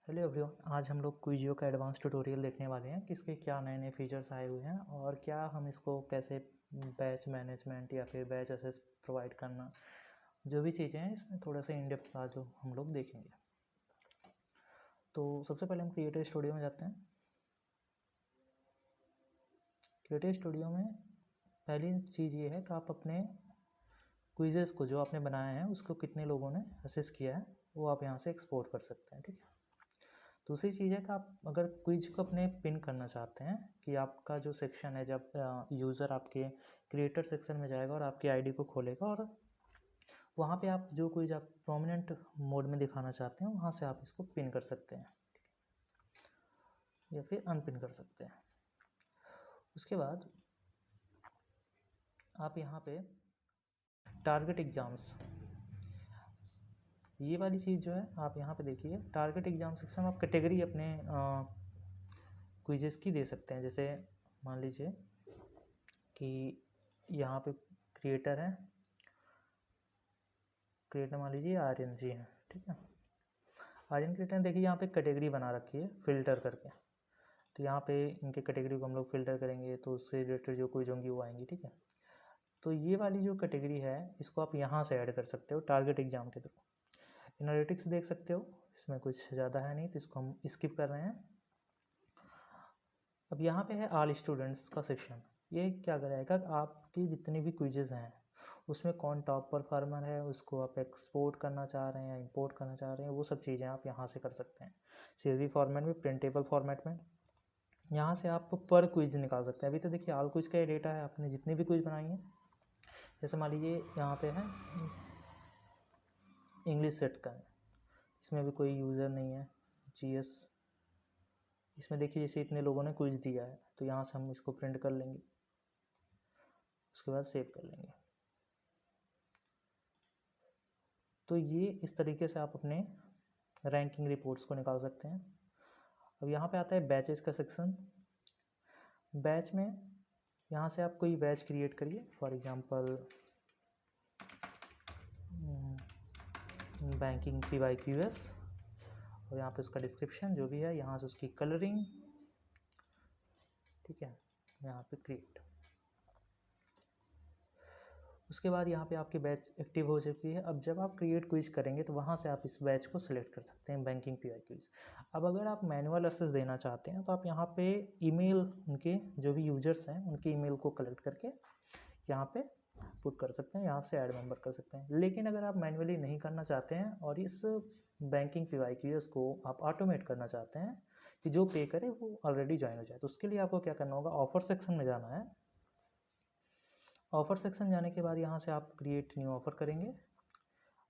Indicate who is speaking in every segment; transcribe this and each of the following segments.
Speaker 1: Hello everyone, आज हम लोग क्विजियो का एडवांस ट्यूटोरियल देखने वाले हैं कि इसके क्या नए नए फीचर्स आए हुए हैं और क्या हम इसको कैसे बैच मैनेजमेंट या फिर बैच एसेस प्रोवाइड करना, जो भी चीज़ें हैं इसमें थोड़ा सा इन डेप्थ आज हम लोग देखेंगे। तो सबसे पहले हम क्रिएटिव स्टूडियो में जाते हैं। क्रिएटिव स्टूडियो में पहली चीज़ ये है कि आप अपने क्विजेस को जो आपने बनाया है उसको कितने लोगों ने असेस किया है वो आप यहाँ से एक्सपोर्ट कर सकते हैं। ठीक है। दूसरी चीज़ है कि आप अगर क्विज को अपने पिन करना चाहते हैं कि आपका जो सेक्शन है, जब यूज़र आपके क्रिएटर सेक्शन में जाएगा और आपकी आईडी को खोलेगा और वहाँ पे आप जो क्विज आप प्रोमिनेंट मोड में दिखाना चाहते हैं वहाँ से आप इसको पिन कर सकते हैं या फिर अनपिन कर सकते हैं। उसके बाद आप यहाँ पे टारगेट एग्ज़ाम्स, ये वाली चीज़ जो है आप यहाँ पे देखिए, टारगेट एग्ज़ाम सेक्शन में आप कैटेगरी अपने क्विजेस की दे सकते हैं। जैसे मान लीजिए कि यहाँ पे क्रिएटर है, क्रिएटर मान लीजिए आर्यन जी हैं। ठीक है। आर्यन क्रिएटर ने देखिए यहाँ पे कैटेगरी बना रखी है फ़िल्टर करके, तो यहाँ पे इनके कैटेगरी को हम लोग फ़िल्टर करेंगे तो उससे रिलेटेड जो क्विज होंगी वो आएंगी। ठीक है। तो ये वाली जो कैटेगरी है इसको आप यहाँ से ऐड कर सकते हो टारगेट एग्जाम के थ्रू। एनालिटिक्स देख सकते हो, इसमें कुछ ज़्यादा है नहीं तो इसको हम स्किप कर रहे हैं। अब यहाँ पे है ऑल स्टूडेंट्स का सेक्शन। ये क्या करेगा, आपकी जितनी भी क्विजेज़ हैं उसमें कौन टॉप परफॉर्मर है, उसको आप एक्सपोर्ट करना चाह रहे हैं या इंपोर्ट करना चाह रहे हैं, वो सब चीज़ें आप यहाँ से कर सकते हैं। सीएसवी फॉर्मेट में, प्रिंटेबल फॉर्मेट में, यहाँ से आप पर क्विज निकाल सकते हैं। अभी तो देखिए ऑल क्विज का ये डेटा है, आपने जितनी भी क्विज बनाई है। जैसे मान लीजिए यहाँ पे है इंग्लिश सेट का है, इसमें भी कोई यूज़र नहीं है। जीएस, इसमें देखिए जैसे इतने लोगों ने क्विज दिया है तो यहाँ से हम इसको प्रिंट कर लेंगे, उसके बाद सेव कर लेंगे। तो ये इस तरीके से आप अपने रैंकिंग रिपोर्ट्स को निकाल सकते हैं। अब यहाँ पे आता है बैचेस का सेक्शन। बैच में यहाँ से आप कोई बैच क्रिएट करिए, फॉर एग्जांपल बैंकिंग PYQS, और यहाँ पे उसका डिस्क्रिप्शन जो भी है, यहाँ से उसकी कलरिंग। ठीक है, यहाँ पे क्रिएट। उसके बाद यहाँ पे आपकी बैच एक्टिव हो चुकी है। अब जब आप क्रिएट क्विज करेंगे तो वहाँ से आप इस बैच को सिलेक्ट कर सकते हैं, बैंकिंग PYQS। अब अगर आप मैनुअल एक्सेस देना चाहते हैं तो आप यहाँ पे ईमेल, उनके जो भी यूजर्स हैं उनके ईमेल को कलेक्ट करके यहाँ पे पुट कर सकते हैं, यहाँ से ऐड मेंबर कर सकते हैं। लेकिन अगर आप मैनुअली नहीं करना चाहते हैं और इस बैंकिंग PYQS को आप ऑटोमेट करना चाहते हैं कि जो पे करे वो ऑलरेडी ज्वाइन हो जाए, तो उसके लिए आपको क्या करना होगा, ऑफर सेक्शन में जाना है। ऑफ़र सेक्शन जाने के बाद यहाँ से आप क्रिएट न्यू ऑफ़र करेंगे।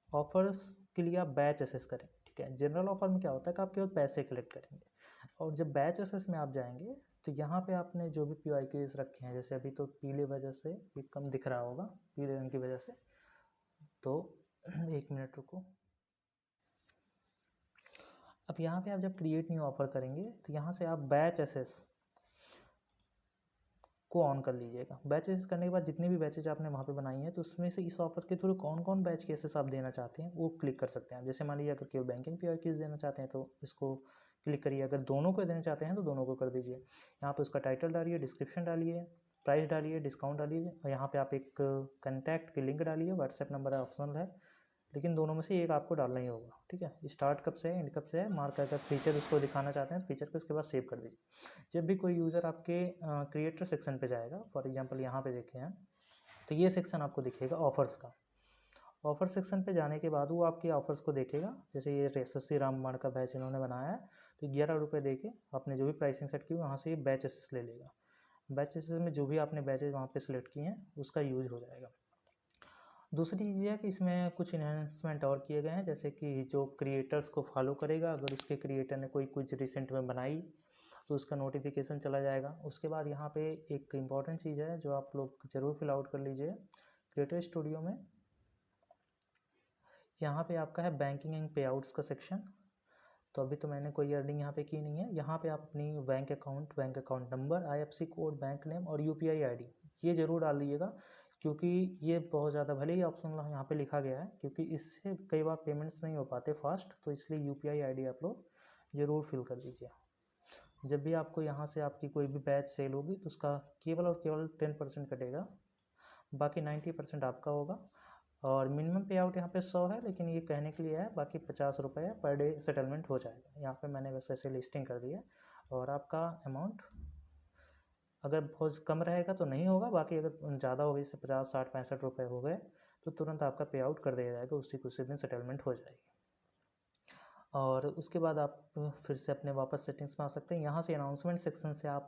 Speaker 1: ऑफ़र्स के लिए आप बैच एसेस करें। ठीक है। जनरल ऑफ़र में क्या होता है कि आप केवल पैसे कलेक्ट करेंगे, और जब बैच एसेस में आप जाएंगे तो यहाँ पे आपने जो भी PYQs रखे हैं, जैसे अभी तो पीले वजह से ये कम दिख रहा होगा, पीले रंग की वजह से, तो 1 मिनट रुको। अब यहाँ पे आप जब क्रिएट न्यू ऑफ़र करेंगे तो यहाँ से आप बैच एसेस को ऑन कर लीजिएगा। बैचेस करने के बाद जितनी भी बैचेज आपने वहाँ पे बनाई हैं तो उसमें से इस ऑफर के थ्रू कौन कौन बैच केसेस आप देना चाहते हैं वो क्लिक कर सकते हैं। जैसे मान लीजिए अगर केवल बैंकिंग PYQs देना चाहते हैं तो इसको क्लिक करिए, अगर दोनों को देना चाहते हैं तो दोनों को कर दीजिए। यहाँ पे उसका टाइटल डालिए, डिस्क्रिप्शन डालिए, प्राइस डालिए, डिस्काउंट डालिए, और यहाँ पे आप एक कॉन्टैक्ट की लिंक डालिए। व्हाट्सएप नंबर है, ऑप्शनल है, लेकिन दोनों में से एक आपको डालना ही होगा। ठीक है। स्टार्ट कब से है, एंड कब से है, मार्क अगर फीचर उसको दिखाना चाहते हैं फीचर को, उसके बाद सेव कर दीजिए। जब भी कोई यूज़र आपके क्रिएटर सेक्शन पे जाएगा, फॉर एग्जांपल यहाँ पे देखे हैं तो ये सेक्शन आपको दिखेगा ऑफर्स का। ऑफर सेक्शन पे जाने के बाद वो आपके ऑफर्स को देखेगा। जैसे ये SSC रामबाण का बैच इन्होंने बनाया है तो 11 रुपये दे के आपने जो भी प्राइसिंग सेट की वहाँ से ये बैच एसेस ले लेगा। बैच एसेस में जो भी आपने बैचेज वहाँ पे सिलेक्ट किए हैं उसका यूज हो जाएगा। दूसरी चीज़ है कि इसमें कुछ इन्हांसमेंट और किए गए हैं, जैसे कि जो क्रिएटर्स को फॉलो करेगा, अगर उसके क्रिएटर ने कोई कुछ रिसेंट में बनाई तो उसका नोटिफिकेशन चला जाएगा। उसके बाद यहाँ पे एक इम्पॉर्टेंट चीज़ है जो आप लोग ज़रूर फिल आउट कर लीजिए क्रिएटर स्टूडियो में। यहाँ पे आपका है बैंकिंग एंड पे आउट्स का सेक्शन। तो अभी तो मैंने कोई अर्निंग यहाँ पे की नहीं है। यहाँ पे आप अपनी bank account number, IFSC code, bank name और UPI ID ये ज़रूर डाल दीजिएगा, क्योंकि ये बहुत ज़्यादा, भले ही ऑप्शन यहाँ पे लिखा गया है, क्योंकि इससे कई बार पेमेंट्स नहीं हो पाते फास्ट, तो इसलिए UPI ID आप लोग ज़रूर फिल कर दीजिए। जब भी आपको यहाँ से आपकी कोई भी बैच सेल होगी तो उसका केवल और केवल 10% कटेगा, बाकी 90% आपका होगा। और मिनिमम पे आउट यहाँ पे 100 है, लेकिन ये कहने के लिए है, बाकी 50 रुपये पर डे सेटलमेंट हो जाएगा। यहाँ पे मैंने वैसे ऐसे लिस्टिंग कर दी है। और आपका अमाउंट अगर बहुत कम रहेगा तो नहीं होगा, बाकी अगर ज़्यादा हो गई, जैसे 50, 60, 65 रुपये हो गए तो तुरंत आपका पे आउट कर दिया जाएगा, उसी दिन सेटलमेंट हो जाएगी। और उसके बाद आप फिर से अपने वापस सेटिंग्स में आ सकते हैं। यहाँ से अनाउंसमेंट सेक्शन से आप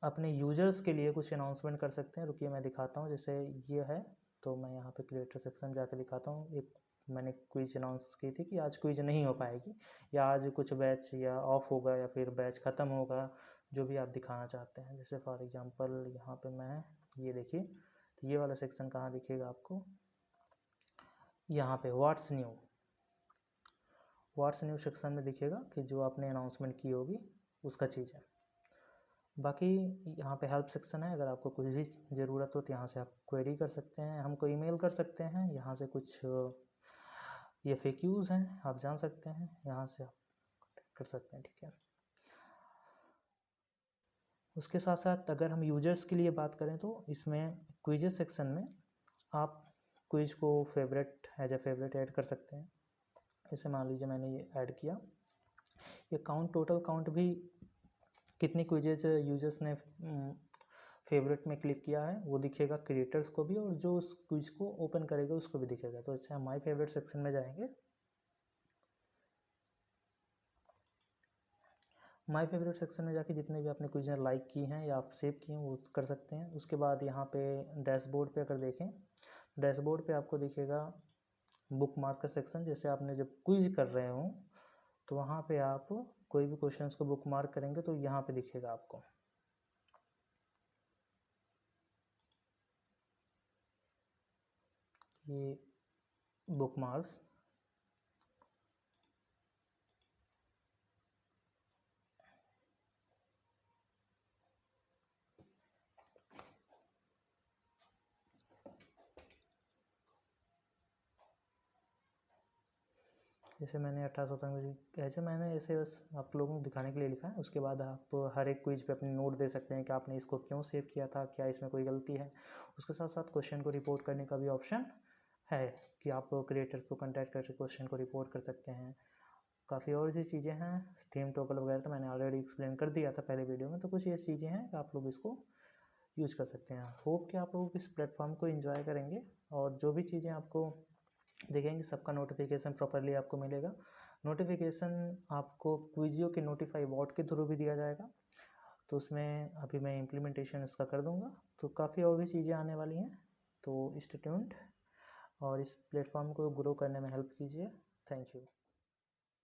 Speaker 1: अपने यूजर्स के लिए कुछ अनाउंसमेंट कर सकते हैं। रुकिए मैं दिखाता हूँ। जैसे ये है तो मैं यहाँ पे क्रिएटर सेक्शन में जाकर दिखाता हूँ। एक मैंने क्विज अनाउंस की थी कि आज क्विज नहीं हो पाएगी, या आज कुछ बैच या ऑफ होगा, या फिर बैच ख़त्म होगा, जो भी आप दिखाना चाहते हैं। जैसे फॉर एग्जांपल यहाँ पे मैं ये देखिए, तो ये वाला सेक्शन कहाँ दिखेगा आपको, यहाँ पे व्हाट्स न्यू सेक्शन में दिखेगा कि जो आपने अनाउंसमेंट की होगी उसका चीज़ है। बाकी यहाँ पे हेल्प सेक्शन है, अगर आपको कुछ भी ज़रूरत हो तो यहाँ से आप क्वेरी कर सकते हैं, हमको ईमेल कर सकते हैं। यहाँ से कुछ ये फेक यूज़ हैं आप जान सकते हैं, यहाँ से आप कर सकते हैं, ठीक है। उसके साथ साथ अगर हम यूजर्स के लिए बात करें तो इसमें क्विजेस सेक्शन में आप क्विज को एज ए फेवरेट ऐड कर सकते हैं। जैसे मान लीजिए मैंने ये ऐड किया, ये टोटल काउंट भी कितनी क्विजेज यूजर्स ने फेवरेट में क्लिक किया है वो दिखेगा क्रिएटर्स को भी, और जो उस क्विज को ओपन करेगा उसको भी दिखेगा। तो अच्छा, हम माई फेवरेट सेक्शन में जाएंगे। माई फेवरेट सेक्शन में जाके जितने भी आपने क्विज लाइक की हैं या आप सेव किए हैं वो कर सकते हैं। उसके बाद यहाँ पे डैशबोर्ड पे अगर देखें, डैशबोर्ड पे आपको दिखेगा बुक मार्क का सेक्शन। जैसे आपने जब क्विज कर रहे हो तो वहाँ पे आप कोई भी क्वेश्चंस को बुक मार्क करेंगे तो यहाँ पे दिखेगा आपको। ये बुक मार्क्स, जैसे मैंने 1800 तक ऐसे मैंने ऐसे बस आप लोगों को दिखाने के लिए लिखा है। उसके बाद आप हर एक क्विज पे अपने नोट दे सकते हैं कि आपने इसको क्यों सेव किया था, क्या इसमें कोई गलती है। उसके साथ साथ क्वेश्चन को रिपोर्ट करने का भी ऑप्शन है कि आप क्रिएटर्स को कॉन्टैक्ट करके क्वेश्चन को रिपोर्ट कर सकते हैं। काफ़ी और भी चीज़ें हैं, थीम टॉगल वगैरह तो मैंने ऑलरेडी एक्सप्लेन कर दिया था पहले वीडियो में। तो कुछ ये चीज़ें हैं कि आप लोग इसको यूज़ कर सकते हैं। होप कि आप लोग इस प्लेटफॉर्म को एंजॉय करेंगे, और जो भी चीज़ें आपको देखेंगे सबका नोटिफिकेशन प्रॉपरली आपको मिलेगा। नोटिफिकेशन आपको क्विजियो के नोटिफाई बॉट के थ्रू भी दिया जाएगा, तो उसमें अभी मैं इम्प्लीमेंटेशन इसका कर दूंगा। तो काफ़ी और भी चीज़ें आने वाली हैं, तो स्टे ट्यून्ड और इस प्लेटफॉर्म को ग्रो करने में हेल्प कीजिए। Thank you.